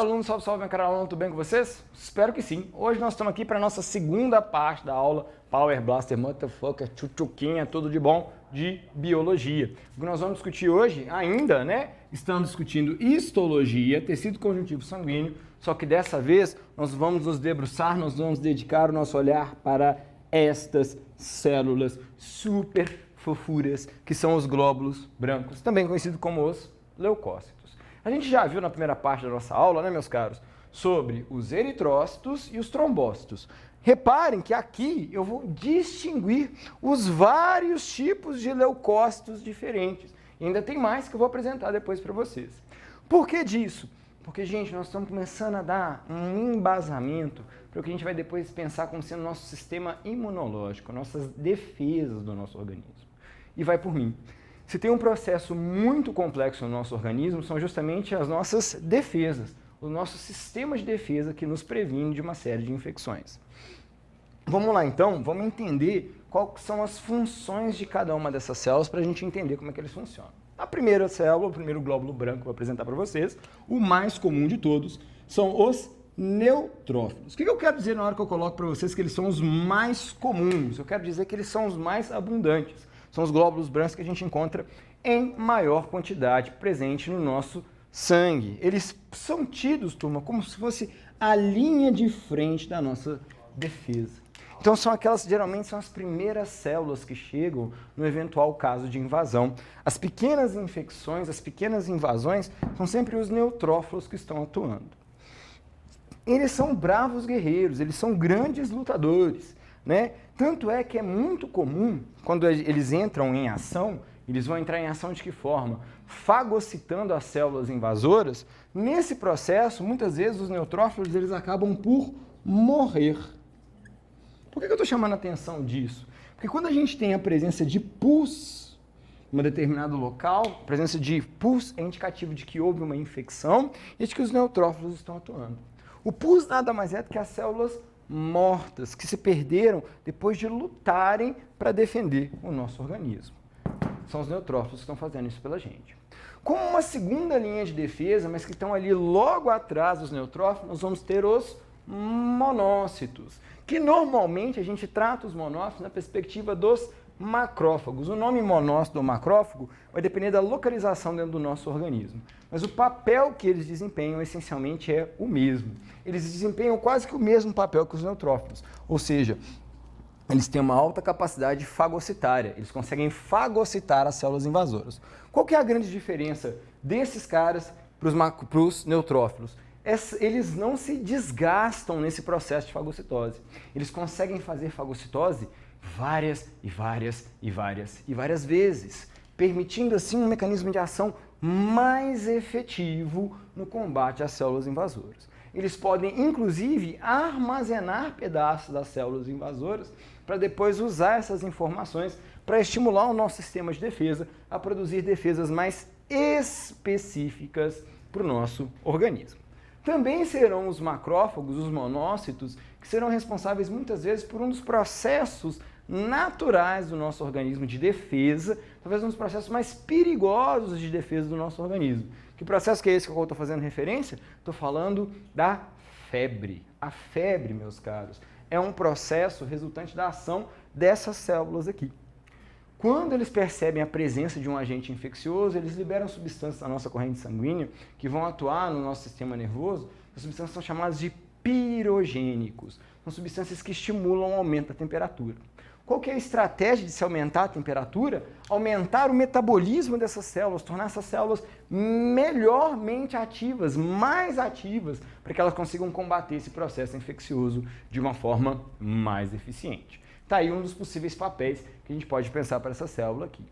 alunos, salve, salve, minha cara aluno, tudo bem com vocês? Espero que sim. Hoje nós estamos aqui para a nossa segunda parte da aula Power Blaster, Motherfucker, Tchutchuquinha, tudo de bom de biologia. O que nós vamos discutir hoje ainda, né? Estamos discutindo histologia, tecido conjuntivo sanguíneo, só que dessa vez nós vamos nos debruçar, nós vamos dedicar o nosso olhar para estas células super fofuras, que são os glóbulos brancos, também conhecidos como os leucócitos. A gente já viu na primeira parte da nossa aula, né, meus caros, sobre os eritrócitos e os trombócitos. Reparem que aqui eu vou distinguir os vários tipos de leucócitos diferentes. E ainda tem mais que eu vou apresentar depois para vocês. Por que disso? Porque, gente, nós estamos começando a dar um embasamento para o que a gente vai depois pensar como sendo nosso sistema imunológico, nossas defesas do nosso organismo. E vai por mim. Se tem um processo muito complexo no nosso organismo, são justamente as nossas defesas, o nosso sistema de defesa que nos previne de uma série de infecções. Vamos lá então, vamos entender quais são as funções de cada uma dessas células para a gente entender como é que eles funcionam. A primeira célula, o primeiro glóbulo branco que eu vou apresentar para vocês, o mais comum de todos, são os neutrófilos. O que eu quero dizer na hora que eu coloco para vocês que eles são os mais comuns? Eu quero dizer que eles são os mais abundantes. São os glóbulos brancos que a gente encontra em maior quantidade presente no nosso sangue. Eles são tidos, turma, como se fosse a linha de frente da nossa defesa. Então geralmente são as primeiras células que chegam no eventual caso de invasão. As pequenas infecções, as pequenas invasões, são sempre os neutrófilos que estão atuando. Eles são bravos guerreiros, eles são grandes lutadores, né? Tanto é que é muito comum, quando eles entram em ação, eles vão entrar em ação de que forma? Fagocitando as células invasoras. Nesse processo, muitas vezes os neutrófilos eles acabam por morrer. Por que eu estou chamando a atenção disso? Porque quando a gente tem a presença de pus em um determinado local, a presença de pus é indicativo de que houve uma infecção e de que os neutrófilos estão atuando. O pus nada mais é do que as células mortas, que se perderam depois de lutarem para defender o nosso organismo. São os neutrófilos que estão fazendo isso pela gente. Como uma segunda linha de defesa, mas que estão ali logo atrás dos neutrófilos, nós vamos ter os monócitos, que normalmente a gente trata os monócitos na perspectiva dos macrófagos. O nome monócito ou macrófago vai depender da localização dentro do nosso organismo. Mas o papel que eles desempenham essencialmente é o mesmo. Eles desempenham quase que o mesmo papel que os neutrófilos. Ou seja, eles têm uma alta capacidade fagocitária. Eles conseguem fagocitar as células invasoras. Qual que é a grande diferença desses caras para os neutrófilos? Eles não se desgastam nesse processo de fagocitose. Eles conseguem fazer fagocitose várias vezes, permitindo assim um mecanismo de ação mais efetivo no combate às células invasoras. Eles podem, inclusive, armazenar pedaços das células invasoras para depois usar essas informações para estimular o nosso sistema de defesa a produzir defesas mais específicas para o nosso organismo. Também serão os macrófagos, os monócitos, que serão responsáveis muitas vezes por um dos processos naturais do nosso organismo de defesa, talvez um dos processos mais perigosos de defesa do nosso organismo. Que processo que é esse que eu estou fazendo referência? Estou falando da febre. A febre, meus caros, é um processo resultante da ação dessas células aqui. Quando eles percebem a presença de um agente infeccioso, eles liberam substâncias da nossa corrente sanguínea que vão atuar no nosso sistema nervoso. As substâncias são chamadas de pirogênicos. São substâncias que estimulam o aumento da temperatura. Qual que é a estratégia de se aumentar a temperatura? Aumentar o metabolismo dessas células, tornar essas células melhormente ativas, mais ativas, para que elas consigam combater esse processo infeccioso de uma forma mais eficiente. Está aí um dos possíveis papéis que a gente pode pensar para essa célula aqui.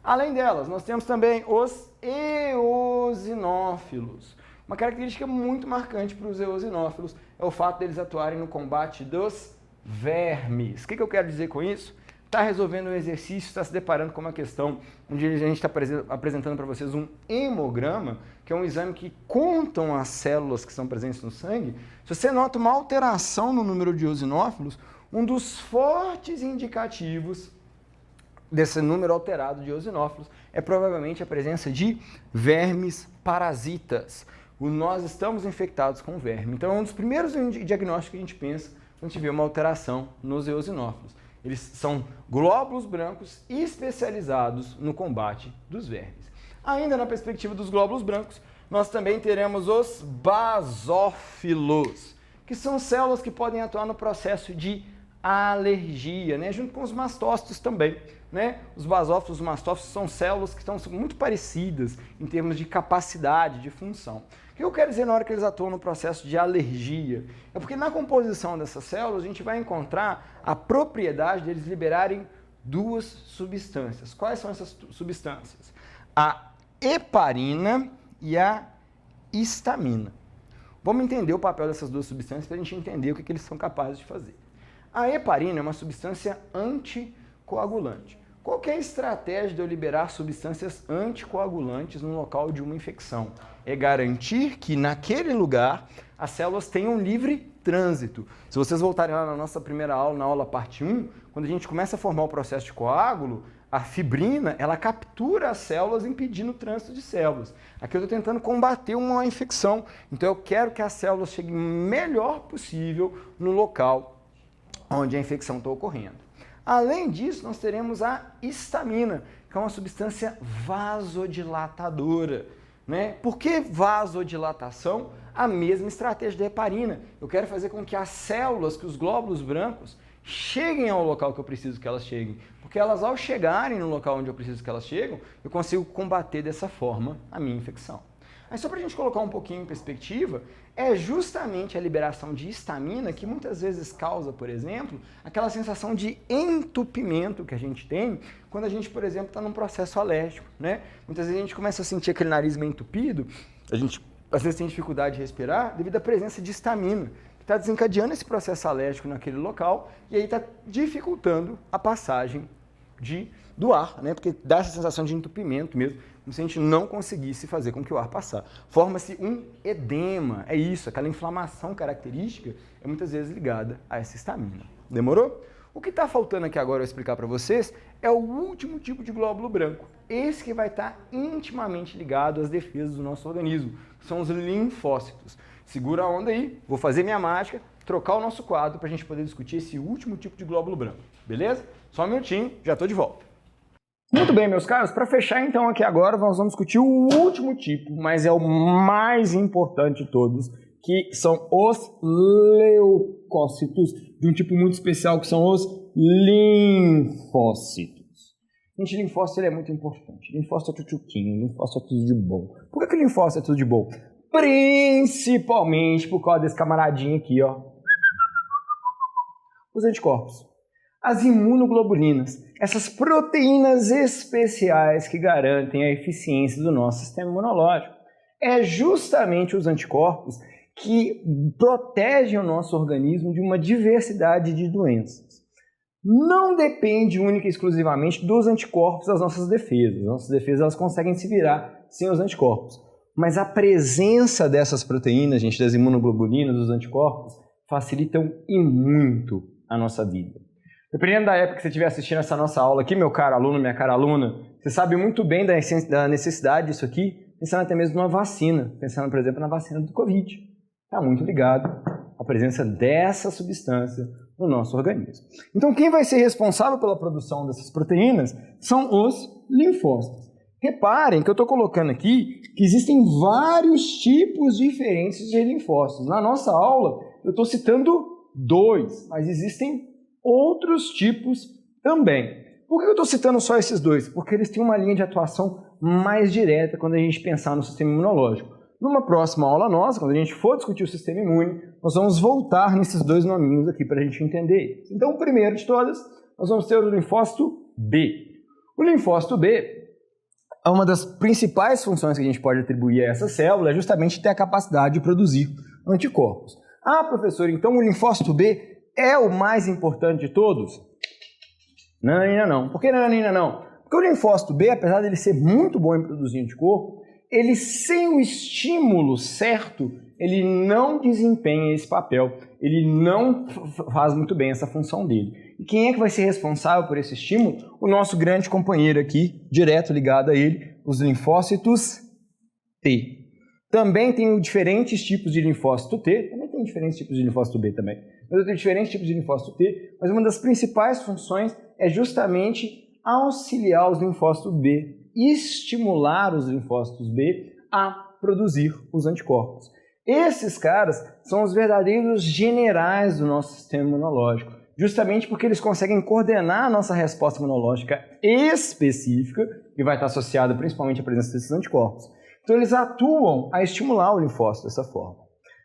Além delas, nós temos também os eosinófilos. Uma característica muito marcante para os eosinófilos é o fato deles atuarem no combate dos vermes. O que eu quero dizer com isso? Está resolvendo um exercício, está se deparando com uma questão onde a gente está apresentando para vocês um hemograma, que é um exame que contam as células que estão presentes no sangue. Se você nota uma alteração no número de eosinófilos, um dos fortes indicativos desse número alterado de eosinófilos é provavelmente a presença de vermes parasitas. nós estamos infectados com verme. Então é um dos primeiros diagnósticos que a gente pensa quando a gente vê uma alteração nos eosinófilos. Eles são glóbulos brancos especializados no combate dos vermes. Ainda na perspectiva dos glóbulos brancos, nós também teremos os basófilos, que são células que podem atuar no processo de alergia, né? Junto com os mastócitos também. Né? Os basófilos e os mastófilos são células que estão muito parecidas em termos de capacidade, de função. O que eu quero dizer na hora que eles atuam no processo de alergia? É porque na composição dessas células a gente vai encontrar a propriedade deles liberarem duas substâncias. Quais são essas substâncias? A heparina e a histamina. Vamos entender o papel dessas duas substâncias para a gente entender o que eles são capazes de fazer. A heparina é uma substância anticoagulante. Qual que é a estratégia de eu liberar substâncias anticoagulantes no local de uma infecção? É garantir que naquele lugar as células tenham livre trânsito. Se vocês voltarem lá na nossa primeira aula, na aula parte 1, quando a gente começa a formar o processo de coágulo, a fibrina, ela captura as células impedindo o trânsito de células. Aqui eu estou tentando combater uma infecção, então eu quero que as células cheguem o melhor possível no local onde a infecção está ocorrendo. Além disso, nós teremos a histamina, que é uma substância vasodilatadora. Né? Por que vasodilatação? A mesma estratégia da heparina. Eu quero fazer com que as células, que os glóbulos brancos, cheguem ao local que eu preciso que elas cheguem. Porque elas, ao chegarem no local onde eu preciso que elas cheguem, eu consigo combater dessa forma a minha infecção. Aí só para a gente colocar um pouquinho em perspectiva, é justamente a liberação de histamina que muitas vezes causa, por exemplo, aquela sensação de entupimento que a gente tem quando a gente, por exemplo, está num processo alérgico, né? Muitas vezes a gente começa a sentir aquele nariz meio entupido, a gente às vezes tem dificuldade de respirar devido à presença de histamina, que está desencadeando esse processo alérgico naquele local e aí está dificultando a passagem do ar, né? Porque dá essa sensação de entupimento mesmo, como se a gente não conseguisse fazer com que o ar passasse. Forma-se um edema, é isso, aquela inflamação característica é muitas vezes ligada a essa histamina. Demorou? O que está faltando aqui agora eu explicar para vocês é o último tipo de glóbulo branco, esse que vai estar intimamente ligado às defesas do nosso organismo, que são os linfócitos. Segura a onda aí, vou fazer minha mágica, trocar o nosso quadro para a gente poder discutir esse último tipo de glóbulo branco, beleza? Só um minutinho, já estou de volta. Muito bem, meus caros, para fechar então aqui agora, nós vamos discutir o último tipo, mas é o mais importante de todos, que são os leucócitos, de um tipo muito especial, que são os linfócitos. Gente, linfócito ele é muito importante. Linfócito é tchutchuquinho, linfócito é tudo de bom. Por que o linfócito é tudo de bom? Principalmente por causa desse camaradinho aqui, ó. Os anticorpos. As imunoglobulinas, essas proteínas especiais que garantem a eficiência do nosso sistema imunológico. É justamente os anticorpos que protegem o nosso organismo de uma diversidade de doenças. Não depende única e exclusivamente dos anticorpos das nossas defesas. As nossas defesas elas conseguem se virar sem os anticorpos. Mas a presença dessas proteínas, gente, das imunoglobulinas, dos anticorpos, facilitam e muito a nossa vida. Dependendo da época que você estiver assistindo essa nossa aula aqui, meu caro aluno, minha cara aluna, você sabe muito bem da necessidade disso aqui, pensando até mesmo numa vacina, pensando, por exemplo, na vacina do Covid. Está muito ligado à presença dessa substância no nosso organismo. Então, quem vai ser responsável pela produção dessas proteínas são os linfócitos. Reparem que eu estou colocando aqui que existem vários tipos diferentes de linfócitos. Na nossa aula, eu estou citando 2, mas existem outros tipos também. Por que eu estou citando só esses 2? Porque eles têm uma linha de atuação mais direta quando a gente pensar no sistema imunológico. Numa próxima aula nossa, quando a gente for discutir o sistema imune, nós vamos voltar nesses 2 nominhos aqui para a gente entender eles. Então, o primeiro de todas, nós vamos ter o linfócito B. O linfócito B, uma das principais funções que a gente pode atribuir a essa célula é justamente ter a capacidade de produzir anticorpos. Ah, professor, então o linfócito B é o mais importante de todos? Nananina não. Por que nananina não? Porque o linfócito B, apesar de ele ser muito bom em produzir anticorpo, ele sem o estímulo certo, ele não desempenha esse papel, ele não faz muito bem essa função dele. E quem é que vai ser responsável por esse estímulo? O nosso grande companheiro aqui, direto ligado a ele, os linfócitos T. Também tenho diferentes tipos de linfócito T, também tem diferentes tipos de linfócito B também, mas eu tenho diferentes tipos de linfócito T, mas uma das principais funções é justamente auxiliar os linfócitos B, estimular os linfócitos B a produzir os anticorpos. Esses caras são os verdadeiros generais do nosso sistema imunológico, justamente porque eles conseguem coordenar a nossa resposta imunológica específica, que vai estar associada principalmente à presença desses anticorpos. Então eles atuam a estimular o linfócito dessa forma.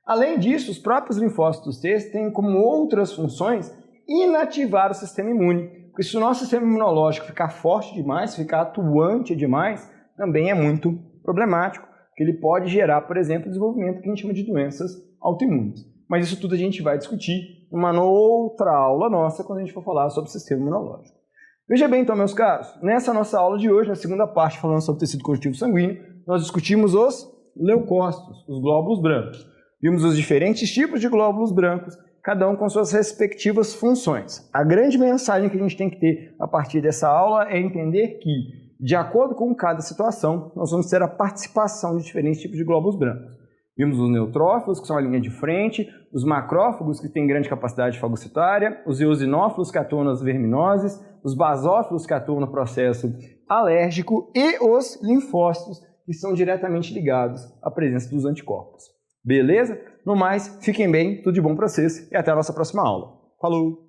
Além disso, os próprios linfócitos T têm como outras funções inativar o sistema imune, porque se o nosso sistema imunológico ficar forte demais, ficar atuante demais, também é muito problemático, porque ele pode gerar, por exemplo, o desenvolvimento que a gente chama de doenças autoimunes. Mas isso tudo a gente vai discutir numa outra aula nossa, quando a gente for falar sobre o sistema imunológico. Veja bem, então, meus caros, nessa nossa aula de hoje, na segunda parte, falando sobre o tecido conjuntivo sanguíneo, nós discutimos os leucócitos, os glóbulos brancos. Vimos os diferentes tipos de glóbulos brancos, cada um com suas respectivas funções. A grande mensagem que a gente tem que ter a partir dessa aula é entender que, de acordo com cada situação, nós vamos ter a participação de diferentes tipos de glóbulos brancos. Vimos os neutrófilos, que são a linha de frente, os macrófagos, que têm grande capacidade fagocitária, os eosinófilos, que atuam nas verminoses, os basófilos, que atuam no processo alérgico, e os linfócitos, que são diretamente ligados à presença dos anticorpos. Beleza? No mais, fiquem bem, tudo de bom para vocês e até a nossa próxima aula. Falou!